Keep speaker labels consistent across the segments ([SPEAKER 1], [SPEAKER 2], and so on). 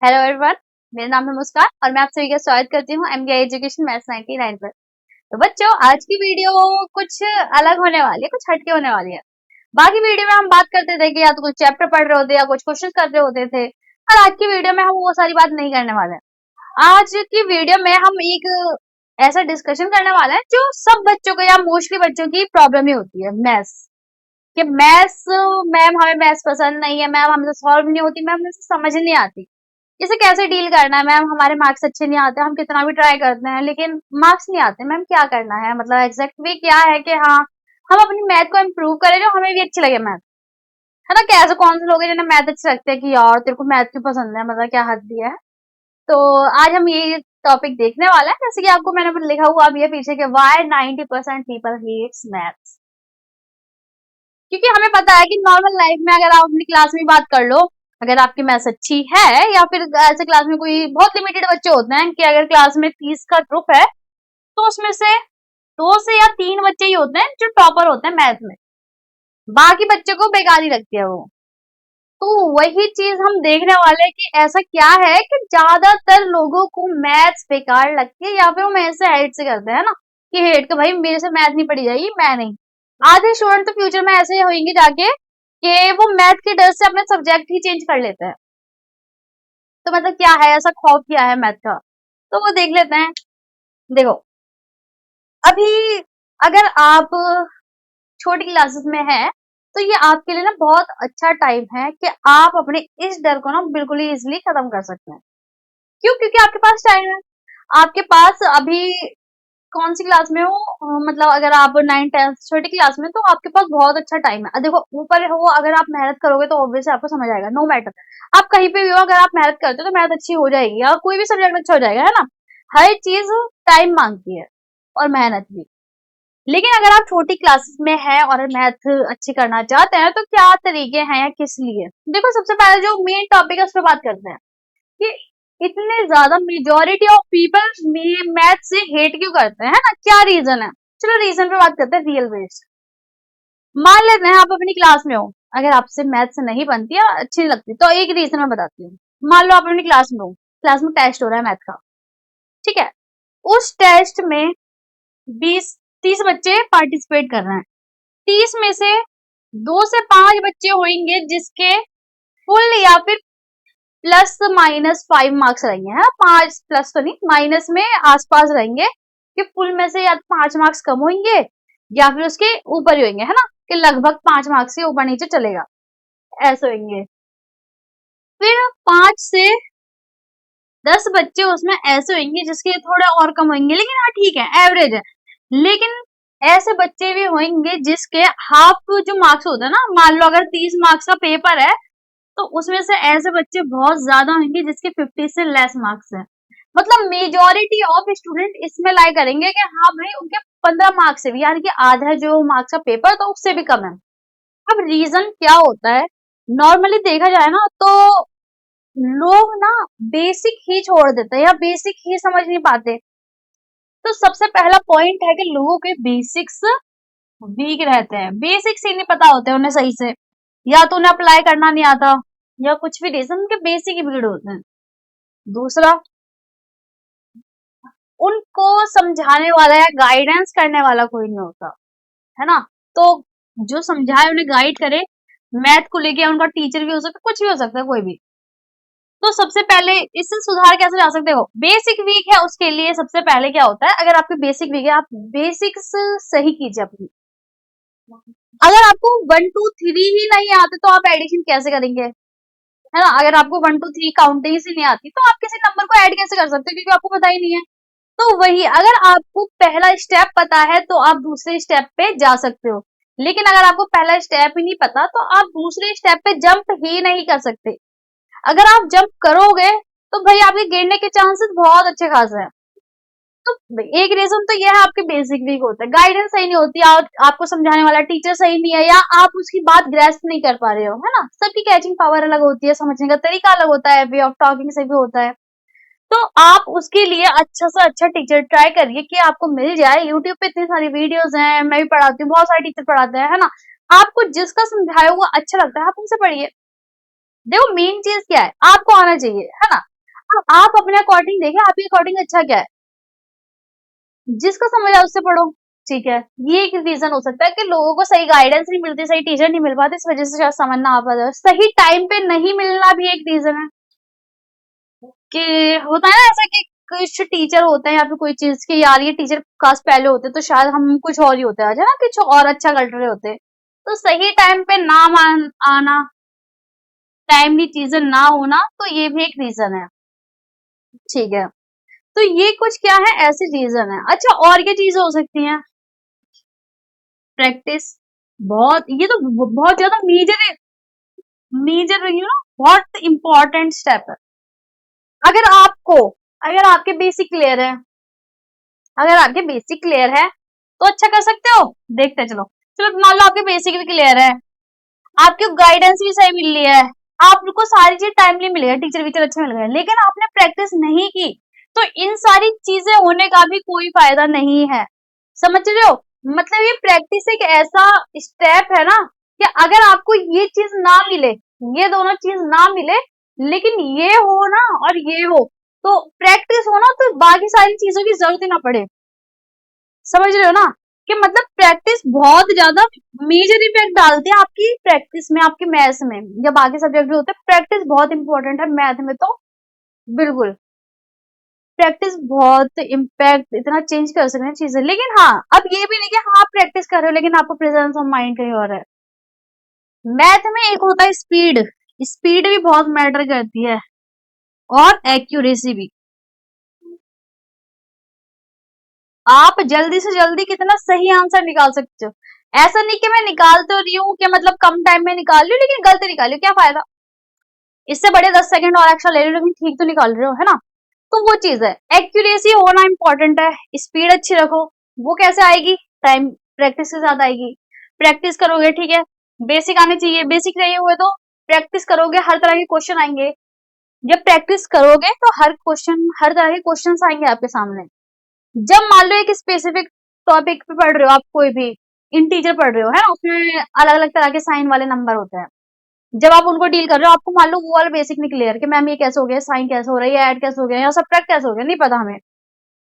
[SPEAKER 1] Hello everyone, मेरा नाम है मुस्कान और मैं आप सभी का स्वागत करती हूँ एमबीए एजुकेशन मैथ्स 99 पर। तो बच्चों, आज की वीडियो कुछ अलग होने वाली है, कुछ हटके होने वाली है। बाकी वीडियो में हम बात करते थे कि या तो कुछ चैप्टर पढ़ रहे होते या कुछ क्वेश्चन कर रहे होते थे, और आज की वीडियो में हम वो सारी बात नहीं करने वाले हैं। आज की वीडियो में हम एक ऐसा डिस्कशन करने वाले हैं जो सब बच्चों को या मोस्टली बच्चों की प्रॉब्लम ही होती है, मैथ्स। कि मैथ्स, मैम हमें मैथ्स पसंद नहीं है, मैम हमसे सॉल्व नहीं होती, मैम हमसे समझ नहीं आती, इसे कैसे डील करना है। मैम हमारे मार्क्स अच्छे नहीं आते, हम कितना भी ट्राई करते हैं लेकिन मार्क्स नहीं आते, मैम क्या करना है। मतलब एग्जैक्ट वे क्या है कि हाँ, हम अपनी मैथ को इम्प्रूव करें जो हमें भी अच्छी लगे मैथ, है ना। कैसे कौन से लोग हैं जिन्हें मैथ अच्छी लगती है कि यार तेरे को मैथ क्यों पसंद है, मतलब क्या हद दिया है। तो आज हम ये टॉपिक देखने वाले हैं, जैसे कि आपको मैंने लिखा हुआ अभी है पीछे के वाई 90% पीपल हेट्स मैथ्स। क्योंकि हमें पता है कि नॉर्मल लाइफ में अगर आप अपनी क्लास में बात कर लो, अगर आपकी मैथ्स अच्छी है, या फिर ऐसे क्लास में कोई बहुत लिमिटेड बच्चे होते हैं कि अगर क्लास में 30 का ग्रुप है तो उसमें से 2 से या 3 बच्चे ही होते हैं जो टॉपर होते हैं मैथ में, बाकी बच्चों को बेकार ही लगती है वो। तो वही चीज हम देखने वाले हैं कि ऐसा क्या है कि ज्यादातर लोगों को मैथ्स बेकार लगती है, या फिर वो मैथ से हेट से करते हैं ना, कि हेट के भाई मेरे से मैथ नहीं पढ़ी जाएगी, मैं नहीं। आधे स्टूडेंट तो फ्यूचर में ऐसे होंगे जाके कि वो मैथ के डर से अपने सब्जेक्ट ही चेंज कर लेते हैं। तो मतलब क्या है, ऐसा खौफ क्या है मैथ का, तो वो देख लेते हैं। देखो, अभी अगर आप छोटी क्लासेस में हैं तो ये आपके लिए ना बहुत अच्छा टाइम है कि आप अपने इस डर को ना बिल्कुल ही इजिली खत्म कर सकते हैं। क्यों? क्योंकि आपके पास टाइम है। आपके पास अभी कौन सी क्लास में हो, मतलब अगर आप 9th 10th छोटी क्लास में, तो आपके पास बहुत अच्छा टाइम है। देखो, ऊपर हो, अगर आप मेहनत करोगे तो ऑब्वियसली आपको समझ आएगा, नो मैटर आप कहीं पे भी हो, अगर आप मेहनत करते हो तो मेहनत अच्छी हो जाएगी, या कोई भी सब्जेक्ट अच्छा हो जाएगा, है ना। हर चीज टाइम मांगती है और मेहनत भी। लेकिन अगर आप छोटी क्लासेस में हैं और मैथ अच्छी करना चाहते हैं तो क्या तरीके हैं या किस लिए। देखो, सबसे पहले जो मेन टॉपिक है उस पर बात करते हैं कि इतने ज्यादा मेजोरिटी ऑफ पीपल मैथ से हेट क्यों करते हैं, है ना, क्या रीजन है। चलो रीजन पे बात करते हैं, रियल बेस्ड। मान लेते हैं आप अपनी क्लास में हो, अगर आपसे मैथ से नहीं बनती या अच्छी नहीं लगती, तो एक रीजन मैं बताती हूँ। मान लो आप अपनी क्लास में हो, क्लास में टेस्ट हो रहा है मैथ का, ठीक है। उस टेस्ट में 20-30 बच्चे पार्टिसिपेट कर रहे हैं। 30 में से 2 से 5 बच्चे होंगे जिसके फुल या फिर +- 5 मार्क्स रहेंगे, है 5 प्लस तो नहीं, माइनस में आसपास रहेंगे, कि फुल में से या 5 मार्क्स कम होंगे या फिर उसके ऊपर ही होंगे, है ना, कि लगभग 5 मार्क्स के ऊपर नीचे चलेगा, ऐसे होंगे। फिर 5 से 10 बच्चे उसमें ऐसे होंगे जिसके थोड़े और कम होंगे, लेकिन हाँ ठीक है, एवरेज है। लेकिन ऐसे बच्चे भी होंगे जिसके हाफ जो मार्क्स होते हैं ना, मान लो अगर 30 मार्क्स का पेपर है तो उसमें से ऐसे बच्चे बहुत ज्यादा होंगे जिसके 50 से लेस मार्क्स है। मतलब मेजोरिटी ऑफ स्टूडेंट इसमें लाई करेंगे कि हाँ भाई उनके 15 मार्क्स से भी, यानी कि आधा जो मार्क्स का पेपर तो उससे भी कम है। अब रीजन क्या होता है, नॉर्मली देखा जाए ना तो लोग ना बेसिक ही छोड़ देते हैं या बेसिक ही समझ नहीं पाते। तो सबसे पहला पॉइंट है कि लोगों के बेसिक्स वीक रहते हैं, बेसिक्स ही नहीं पता होते उन्हें सही से, या तो उन्हें अप्लाई करना नहीं आता, या कुछ भी रीजन, उनके बेसिक ही बिगड़ होते हैं। दूसरा, उनको समझाने वाला या गाइडेंस करने वाला कोई नहीं होता, है ना। तो जो समझाए उन्हें गाइड करे, मैथ को लेके उनका टीचर भी हो सकता है, कुछ भी हो सकता है, कोई भी। तो सबसे पहले इससे सुधार कैसे ला सकते हो, बेसिक वीक है उसके लिए सबसे पहले क्या होता है, अगर आपके बेसिक वीक है, आप बेसिक्स सही कीजिए अपनी। अगर आपको 1 2 3 ही नहीं आते तो आप एडिशन कैसे करेंगे, है ना। अगर आपको 1 2 3 काउंटिंग से नहीं आती तो आप किसी नंबर को ऐड कैसे कर सकते हो, क्योंकि आपको पता ही नहीं है। तो वही, अगर आपको पहला स्टेप पता है तो आप दूसरे स्टेप पे जा सकते हो, लेकिन अगर आपको पहला स्टेप ही नहीं पता तो आप दूसरे स्टेप पे जंप ही नहीं कर सकते। अगर आप जंप करोगे तो भाई आपके गिरने के चांसेस बहुत अच्छे खासे हैं। तो एक रीजन तो यह है, आपके बेसिक वीक होते हैं, गाइडेंस सही नहीं होती, आपको समझाने वाला टीचर सही नहीं है, या आप उसकी बात ग्रेस्प नहीं कर पा रहे हो, है ना। सबकी कैचिंग पावर अलग होती है, समझने का तरीका अलग होता है, वे ऑफ टॉकिंग से भी होता है। तो आप उसके लिए अच्छा से अच्छा टीचर ट्राई करिए कि आपको मिल जाए। यूट्यूब पे इतनी सारी वीडियोस हैं, मैं भी पढ़ाती हूँ, बहुत सारे टीचर पढ़ाते हैं, है ना। आपको जिसका समझाया हुआ अच्छा लगता है आप उनसे पढ़िए। देखो मेन चीज क्या है, आपको आना चाहिए, है ना। अब आप अपने अकॉर्डिंग देखें, आपके अकॉर्डिंग अच्छा क्या है, जिसको समझ आए उससे पढ़ो, ठीक है। ये एक रीजन हो सकता है कि लोगों को सही गाइडेंस नहीं मिलती, सही टीचर नहीं मिल पाते, इस वजह से शायद समझ ना आ पाता। सही टाइम पे नहीं मिलना भी एक रीजन है कि होता है ना ऐसा कि कुछ टीचर होते हैं या फिर कोई चीज के यार ये टीचर क्लास पहले होते तो शायद हम कुछ और ही होते आज, है ना, कुछ और अच्छा कर रहे होते। तो सही टाइम पे ना आना, टाइमली चीजें ना होना, तो ये भी एक रीजन है, ठीक है। तो ये कुछ क्या है, ऐसे रीजन है। अच्छा और क्या चीजें हो सकती हैं, प्रैक्टिस, बहुत, ये तो बहुत ज्यादा मेजर मेजर बहुत इंपॉर्टेंट स्टेप है। अगर आपको, अगर आपके बेसिक क्लियर है, अगर आपके बेसिक क्लियर है तो अच्छा कर सकते हो, देखते चलो। चलो मान लो आपके बेसिक भी क्लियर है, आपकी गाइडेंस भी सही मिल रही है, आपको सारी चीज टाइमली मिलेगा, टीचर वीचर अच्छे मिल गए, लेकिन आपने प्रैक्टिस नहीं की, तो इन सारी चीजें होने का भी कोई फायदा नहीं है। समझ रहे हो, मतलब ये प्रैक्टिस एक ऐसा स्टेप है ना कि अगर आपको ये चीज ना मिले, ये दोनों चीज ना मिले, लेकिन ये हो ना और ये हो, तो प्रैक्टिस हो ना, तो बाकी सारी चीजों की जरूरत ही ना पड़े। समझ रहे हो ना, कि मतलब प्रैक्टिस बहुत ज्यादा मेजर इफेक्ट डालती है आपकी प्रैक्टिस में, आपके मैथ्स में, जब बाकी सब्जेक्ट भी होते हैं प्रैक्टिस बहुत इंपॉर्टेंट है, मैथ में तो बिल्कुल प्रैक्टिस बहुत इम्पैक्ट, इतना चेंज कर सकते हैं चीजें। लेकिन हाँ, अब ये भी नहीं कि हाँ आप प्रैक्टिस कर रहे हो लेकिन आपको प्रेजेंस ऑफ माइंड कहीं और है। मैथ में एक होता है स्पीड, स्पीड भी बहुत मैटर करती है, और एक्यूरेसी भी। आप जल्दी से जल्दी कितना सही आंसर निकाल सकते हो, ऐसा नहीं कि मैं निकाल तो रही हूँ कि मतलब कम टाइम में निकाल रही हूँ लेकिन गलत निकाली हूँ, क्या फायदा, इससे बड़े 10 सेकंड और एक्स्ट्रा ले रही हो लेकिन ठीक तो निकाल रहे हो, है ना। तो वो चीज है, एक्यूरेसी होना इंपॉर्टेंट है, स्पीड अच्छी रखो। वो कैसे आएगी, टाइम प्रैक्टिस के साथ आएगी। प्रैक्टिस करोगे, ठीक है, बेसिक आने चाहिए, बेसिक नहीं हुए तो प्रैक्टिस करोगे, हर तरह के क्वेश्चन आएंगे। जब प्रैक्टिस करोगे तो हर क्वेश्चन, हर तरह के क्वेश्चन आएंगे आपके सामने। जब मान लो एक स्पेसिफिक टॉपिक पे पढ़ रहे हो, आप कोई भी इंटीजर पढ़ रहे हो, है ना, उसमें अलग अलग तरह के साइन वाले नंबर होते हैं। जब आप उनको डील कर रहे हो, आपको मान लो वो वाला बेसिक नहीं क्लियर कि मैम ये कैसे हो गया, साइन कैसे हो रहा है, ये ऐड कैसे हो गया, या सब्ट्रैक्ट कैसे हो गया, नहीं पता हमें,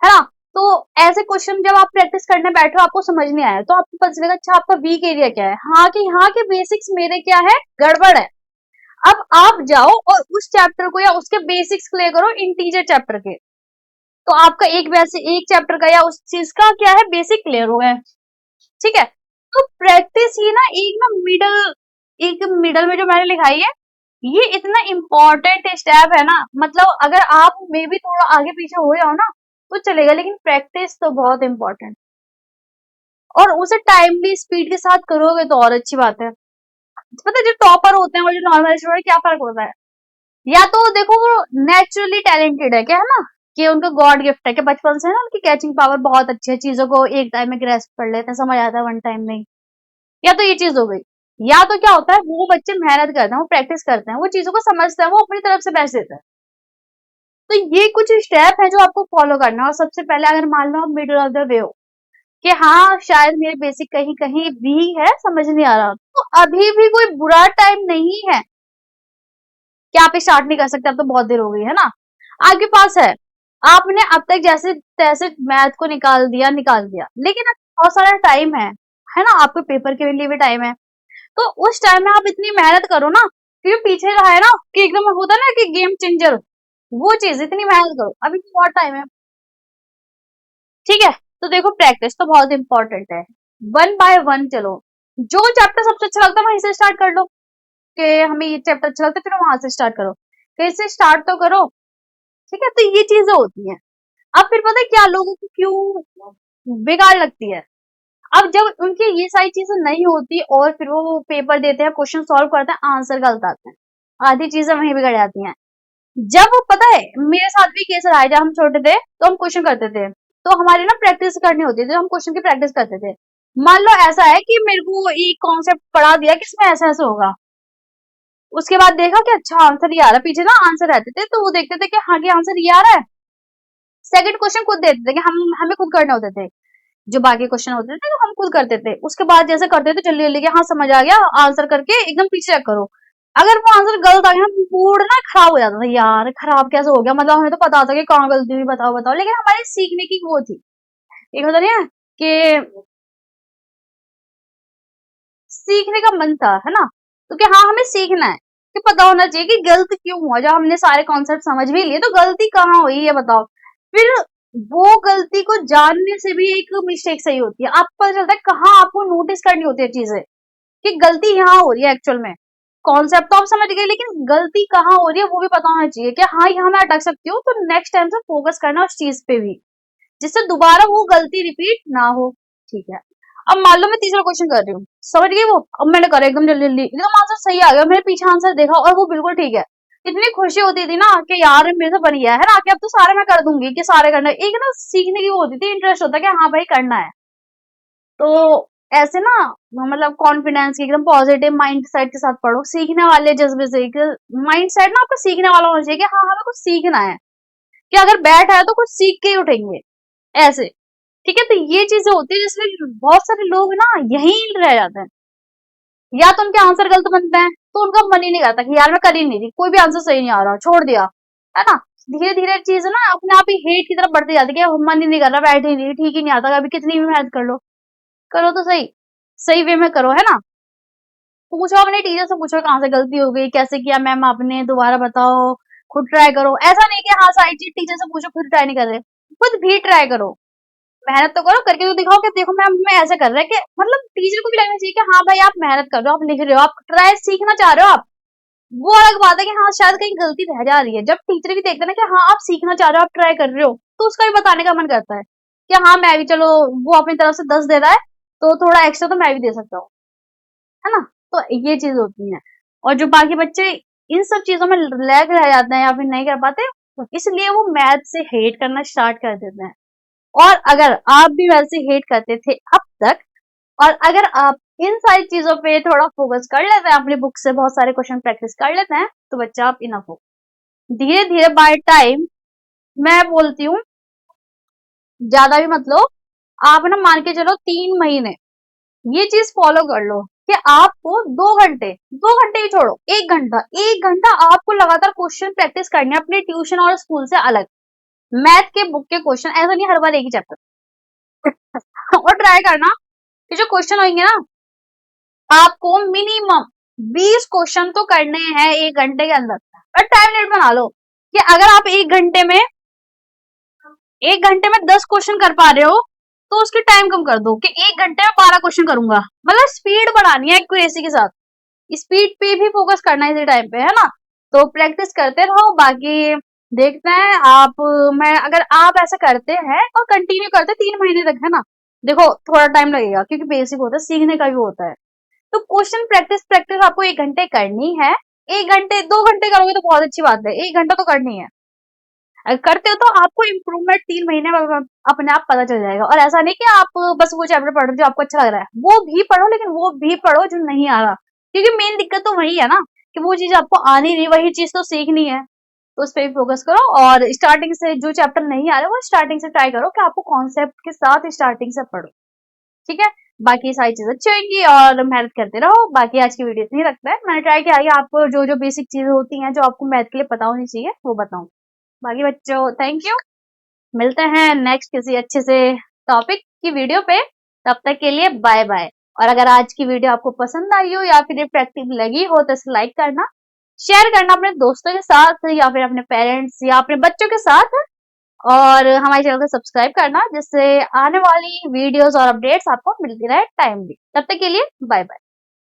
[SPEAKER 1] है ना। तो ऐसे क्वेश्चन जब आप प्रैक्टिस करने बैठो, आपको समझ नहीं आया, तो आपको पता चलेगा अच्छा आपका वीक एरिया क्या है, हाँ कि यहाँ के बेसिक्स मेरे क्या है, गड़बड़ है। अब आप जाओ और उस चैप्टर को या उसके बेसिक्स क्लियर करो इंटीजर चैप्टर के, तो आपका एक वैसे एक चैप्टर का या उस चीज का क्या है, बेसिक क्लियर हो गए, ठीक है। तो प्रैक्टिस ही ना एक ना मिडल, एक मिडल में जो मैंने लिखाई है, ये इतना इम्पोर्टेंट स्टेप है ना, मतलब अगर आप में भी थोड़ा आगे पीछे हो जाओ ना तो चलेगा, लेकिन प्रैक्टिस तो बहुत इम्पोर्टेंट, और उसे टाइमली स्पीड के साथ करोगे तो और अच्छी बात है। पता है जो टॉपर होते हैं और जो नॉर्मल स्टूडेंट, क्या फर्क होता है, या तो देखो वो नेचुरली टैलेंटेड है, क्या है ना, कि उनका गॉड गिफ्ट है कि बचपन से ना उनकी कैचिंग पावर बहुत अच्छी है, चीजों को एक टाइम में ग्रेस्प कर लेते हैं, समझ आता है वन टाइम में, या तो ये चीज हो गई। या तो क्या होता है, वो बच्चे मेहनत करते हैं, वो प्रैक्टिस करते हैं, वो चीजों को समझते हैं, वो अपनी तरफ से बेस्ट देते हैं। तो ये कुछ स्टेप है जो आपको फॉलो करना है। और सबसे पहले अगर मान लो आप मिडिल ऑफ द वे हो कि हाँ शायद मेरे बेसिक कहीं कहीं भी है, समझ नहीं आ रहा, तो अभी भी कोई बुरा टाइम नहीं है कि आप स्टार्ट नहीं कर सकते, अब तो बहुत देर हो गई है ना, आपके पास है। आपने अब तक जैसे तैसे मैथ को निकाल दिया, लेकिन अब बहुत सारा टाइम है ना, आपके पेपर के लिए भी टाइम है। तो उस टाइम में आप इतनी मेहनत करो ना, क्योंकि पीछे रहा है ना कि एकदम होता है ना कि गेम चेंजर, वो चीज, इतनी मेहनत करो, अभी तो बहुत टाइम है, ठीक है। तो देखो प्रैक्टिस तो बहुत इंपॉर्टेंट है, वन बाय वन चलो, जो चैप्टर सबसे अच्छा लगता है वहीं से स्टार्ट कर लो, कि हमें ये चैप्टर अच्छा लगता है फिर वहां से स्टार्ट करो, कहीं से स्टार्ट तो करो, ठीक है। तो ये चीजें होती हैं। अब फिर पता है क्या लोगों को क्यों बेकार लगती है, अब जब उनकी ये सारी चीजें नहीं होती और फिर वो पेपर देते हैं, क्वेश्चन सॉल्व करते हैं, आंसर गलत आते हैं, आधी चीजें वहीं बिगड़ जाती हैं। जब वो पता है, मेरे साथ भी केस रहा है, जब हम छोटे थे तो हम क्वेश्चन करते थे, तो हमारी ना प्रैक्टिस करनी होती थी, हम क्वेश्चन की प्रैक्टिस करते थे। मान लो ऐसा है कि मेरे को एक कॉन्सेप्ट पढ़ा दिया कि इसमें ऐसा ऐसा होगा, उसके बाद देखा कि अच्छा आंसर ये आ रहा है, पीछे ना आंसर रहते थे तो वो देखते थे कि हाँ कि आंसर ये आ रहा है, सेकंड क्वेश्चन खुद देते थे कि हम हमें खुद करने होते थे, जो बाकी क्वेश्चन होते थे तो हम खुद करते थे, उसके बाद जैसे करते थे जल्दी जल्दी कि हाँ समझ आ गया, आंसर करके एकदम पीछे चेक करो, अगर वो आंसर गलत आ गया ना, मूड ना खराब हो जाता था, यार खराब कैसे हो गया, मतलब हमें तो पता था कि कहाँ गलती हुई, बताओ बताओ, लेकिन हमारी सीखने की वो थी, एक होता नहीं है कि सीखने का मन था, है ना, तो कि हाँ हमें सीखना है, कि पता होना चाहिए कि गलत क्यों हुआ, जब हमने सारे कॉन्सेप्ट समझ भी लिए तो गलती कहाँ हुई ये बताओ। फिर वो गलती को जानने से भी एक मिस्टेक सही होती है, आपको पता चलता है कहाँ आपको नोटिस करनी होती है चीजें, कि गलती यहाँ हो रही है एक्चुअल में, कॉन्सेप्ट तो आप समझ गए लेकिन गलती कहाँ हो रही है वो भी पता होना चाहिए, कि हाँ यहाँ मैं अटक सकती हूँ, तो नेक्स्ट टाइम से फोकस करना उस चीज पे भी, जिससे दोबारा वो गलती रिपीट ना हो। ठीक है, अब मान लो मैं तीसरा क्वेश्चन कर रही हूँ, समझ गई वो, अब मैंने करा एकदम जल्दी जल्दी, एकदम आंसर सही आ गया, मैंने पीछे आंसर देखा और वो बिल्कुल ठीक है, इतनी खुशी होती थी ना कि यार मेरे से बन गया है ना, कि अब तो सारे मैं कर दूंगी, कि सारे करना, एक ना सीखने की वो होती थी, इंटरेस्ट होता है कि हाँ भाई करना है। तो ऐसे ना, मतलब कॉन्फिडेंस की एकदम पॉजिटिव माइंड सेट के साथ पढ़ो, सीखने वाले जज्बे से, माइंड सेट ना आपका सीखने वाला होना चाहिए, कि हाँ हमें कुछ सीखना है, कि अगर बैठ है तो कुछ सीख के ही उठेंगे, ऐसे। ठीक है, तो ये चीजें होती है जिसमें बहुत सारे लोग ना यहीं रह जाते हैं, या तो उनके आंसर गलत बनते हैं तो उनका मन ही नहीं करता कि यार मैं कर ही नहीं रही, कोई भी आंसर सही नहीं आ रहा, छोड़ दिया, है ना। धीरे धीरे चीज ना अपने आप ही हेट की तरफ बढ़ती जाती है, कि मन ही नहीं कर रहा, बैठ ही नहीं, ठीक ही नहीं आता, कभी कितनी भी मेहनत कर लो, करो तो सही, सही वे में करो, है ना। पूछो अपने टीचर से, पूछो कहाँ से गलती हो गई, कैसे किया मैम आपने, दोबारा बताओ, खुद ट्राई करो, ऐसा नहीं कि हाँ सारी चीज टीचर से पूछो, खुद ट्राई नहीं कर रहे, खुद भी ट्राई करो, मेहनत तो करो, करके तो दिखाओ कि देखो मैम मैं ऐसे कर रहा है, कि मतलब टीचर को भी लगना चाहिए कि हाँ भाई आप मेहनत कर रहे हो, आप लिख रहे हो, आप ट्राई सीखना चाह रहे हो आप, वो अलग बात है कि हाँ शायद कहीं गलती रह जा रही है, जब टीचर भी देखते हैं ना कि हाँ आप सीखना चाह रहे हो, आप ट्राई कर रहे हो, तो उसका भी बताने का मन करता है कि हाँ मैं भी, चलो वो अपनी तरफ से 10 दे रहा है तो थोड़ा एक्स्ट्रा तो मैं भी दे सकता हूँ, है ना। तो ये चीज होती है, और जो बाकी बच्चे इन सब चीजों में लैग रह जाते हैं या फिर नहीं कर पाते, तो इसलिए वो मैथ से हेट करना स्टार्ट कर देते हैं। और अगर आप भी वैसे हेट करते थे अब तक, और अगर आप इन सारी चीजों पे थोड़ा फोकस कर लेते हैं, अपनी बुक से बहुत सारे क्वेश्चन प्रैक्टिस कर लेते हैं, तो बच्चा आप इनफ हो, धीरे धीरे बाय टाइम, मैं बोलती हूँ ज्यादा भी मत लो, आप ना मान के चलो 3 महीने ये चीज फॉलो कर लो, कि आपको 2 घंटे, 2 घंटे ही छोड़ो, 1 घंटा, 1 घंटा आपको लगातार क्वेश्चन प्रैक्टिस करनी है, अपने ट्यूशन और स्कूल से अलग, मैथ के बुक के क्वेश्चन, ऐसा नहीं हर बार एक ही चैप्टर। और ट्राई करना कि जो क्वेश्चन होंगे ना, आपको मिनिमम 20 क्वेश्चन तो करने हैं 1 घंटे के अंदर, और टाइम लिमिट बना लो, कि अगर आप 1 घंटे में 10 क्वेश्चन कर पा रहे हो, तो उसकी टाइम कम कर दो, कि 1 घंटे में 12 क्वेश्चन करूंगा, मतलब स्पीड बढ़ानी है एक्यूरेसी के साथ, स्पीड पे भी फोकस करना है इसी टाइम पे, है ना। तो प्रैक्टिस करते रहो, बाकी देखते हैं आप, मैं अगर आप ऐसा करते हैं और कंटिन्यू करते 3 महीने तक, है ना, देखो थोड़ा टाइम लगेगा क्योंकि बेसिक होता है, सीखने का भी होता है, तो क्वेश्चन प्रैक्टिस प्रैक्टिस आपको 1 घंटे करनी है, 1 घंटे 2 घंटे करोगे तो बहुत अच्छी बात है, 1 घंटा तो करनी है, अगर करते हो तो आपको इम्प्रूवमेंट 3 महीने में अपने आप पता चल जाएगा। और ऐसा नहीं कि आप बस वो चैप्टर पढ़ रहे हो जो आपको अच्छा लग रहा है, वो भी पढ़ो, लेकिन वो भी पढ़ो जो नहीं आ रहा, क्योंकि मेन दिक्कत तो वही है ना, कि वो चीज आपको आनी नहीं, वही चीज तो सीखनी है, तो उस पर भी फोकस करो, और स्टार्टिंग से जो चैप्टर नहीं आ रहा वो स्टार्टिंग से ट्राई करो, कि आपको कॉन्सेप्ट के साथ स्टार्टिंग से पढ़ो, ठीक है। बाकी सारी चीजें अच्छी होंगी, और मेहनत करते रहो, बाकी आज की वीडियो इतनी रखता है, मैंने ट्राई किया कि आपको जो जो बेसिक चीजें होती हैं जो आपको मैथ के लिए पता होनी चाहिए वो बताऊं। बाकी बच्चों थैंक यू, मिलते हैं नेक्स्ट किसी अच्छे से टॉपिक की वीडियो पे, तब तक के लिए बाय बाय। और अगर आज की वीडियो आपको पसंद आई हो या फिर इफेक्टिव लगी हो तो इसे लाइक करना, शेयर करना अपने दोस्तों के साथ या फिर अपने पेरेंट्स या अपने बच्चों के साथ, और हमारे चैनल को सब्सक्राइब करना, जिससे आने वाली वीडियोस और अपडेट्स आपको मिलती रहे टाइमली। तब तक के लिए बाय बाय।